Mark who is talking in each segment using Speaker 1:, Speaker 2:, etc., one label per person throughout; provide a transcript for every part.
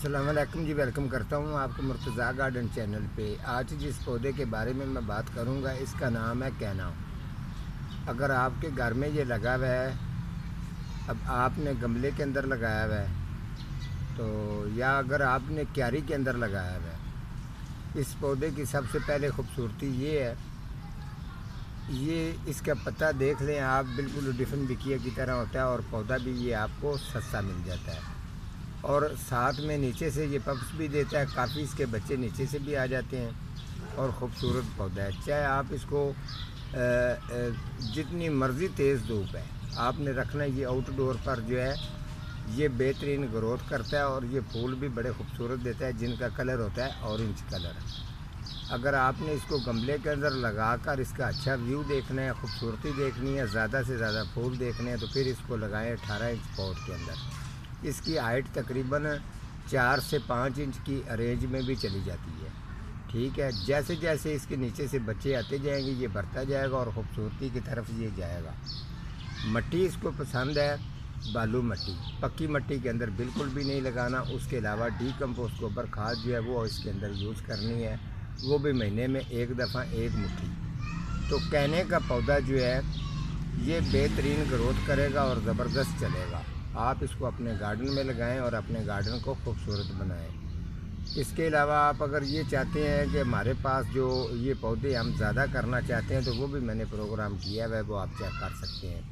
Speaker 1: अस्सलाम वालेकुम जी। वेलकम करता हूँ आपको मुर्तज़ा गार्डन चैनल पे। आज जिस पौधे के बारे में मैं बात करूँगा इसका नाम है कैना। अगर आपके घर में ये लगा हुआ है, अब आपने गमले के अंदर लगाया हुआ है तो या अगर आपने क्यारी के अंदर लगाया हुआ है, इस पौधे की सबसे पहले खूबसूरती ये है, ये इसका पत्ता देख लें आप, बिल्कुल डिफरेंट बिकिया की तरह होता है और पौधा भी ये आपको सस्ता मिल जाता है। और साथ में नीचे से ये पप्स भी देता है, काफ़ी इसके बच्चे नीचे से भी आ जाते हैं और ख़ूबसूरत पौधा है। चाहे आप इसको जितनी मर्ज़ी तेज़ धूप है आपने रखना, ये आउटडोर पर जो है ये बेहतरीन ग्रोथ करता है और ये फूल भी बड़े खूबसूरत देता है, जिनका कलर होता है ऑरेंज कलर। अगर आपने इसको गमले के अंदर लगाकर इसका अच्छा व्यू देखना है, खूबसूरती देखनी है, ज़्यादा से ज़्यादा फूल देखने हैं, तो फिर इसको लगाएं 18 इंच पॉट के अंदर। इसकी हाइट तकरीबन 4 से 5 इंच की रेंज में भी चली जाती है। ठीक है, जैसे जैसे इसके नीचे से बच्चे आते जाएंगे ये बढ़ता जाएगा और ख़ूबसूरती की तरफ ये जाएगा। मट्टी इसको पसंद है, बालू मट्टी, पक्की मट्टी के अंदर बिल्कुल भी नहीं लगाना। उसके अलावा डीकम्पोस्ट गोबर खाद जो है वो इसके अंदर यूज़ करनी है, वो भी महीने में एक दफ़ा 1 मुट्ठी। तो कहने का पौधा जो है ये बेहतरीन ग्रोथ करेगा और ज़बरदस्त चलेगा। आप इसको अपने गार्डन में लगाएं और अपने गार्डन को खूबसूरत बनाएं। इसके अलावा आप अगर ये चाहते हैं कि हमारे पास जो ये पौधे हम ज़्यादा करना चाहते हैं तो वो भी मैंने प्रोग्राम किया है, वो आप चेक कर सकते हैं।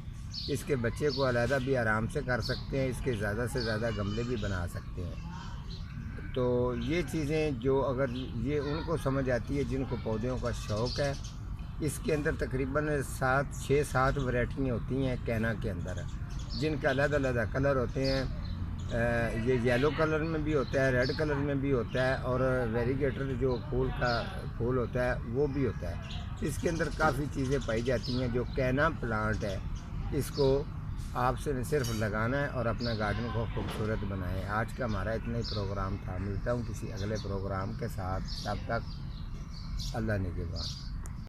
Speaker 1: इसके बच्चे को अलहदा भी आराम से कर सकते हैं, इसके ज़्यादा से ज़्यादा गमले भी बना सकते हैं। तो ये चीज़ें जो अगर ये उनको समझ आती है जिनको पौधों का शौक़ है, इसके अंदर तकरीबन 6-7 वैरायटियाँ होती हैं कैना के अंदर, जिनका अलग-अलग कलर होते हैं। ये येलो कलर में भी होता है, रेड कलर में भी होता है और वेरीगेटर जो फूल होता है वो भी होता है। इसके अंदर काफ़ी चीज़ें पाई जाती हैं। जो कैना प्लांट है इसको आपसे सिर्फ लगाना है और अपना गार्डन को खूबसूरत बनाएं। आज का हमारा इतना ही प्रोग्राम था, मिलता हूँ किसी अगले प्रोग्राम के साथ, तब तक अल्लाह निगहबान।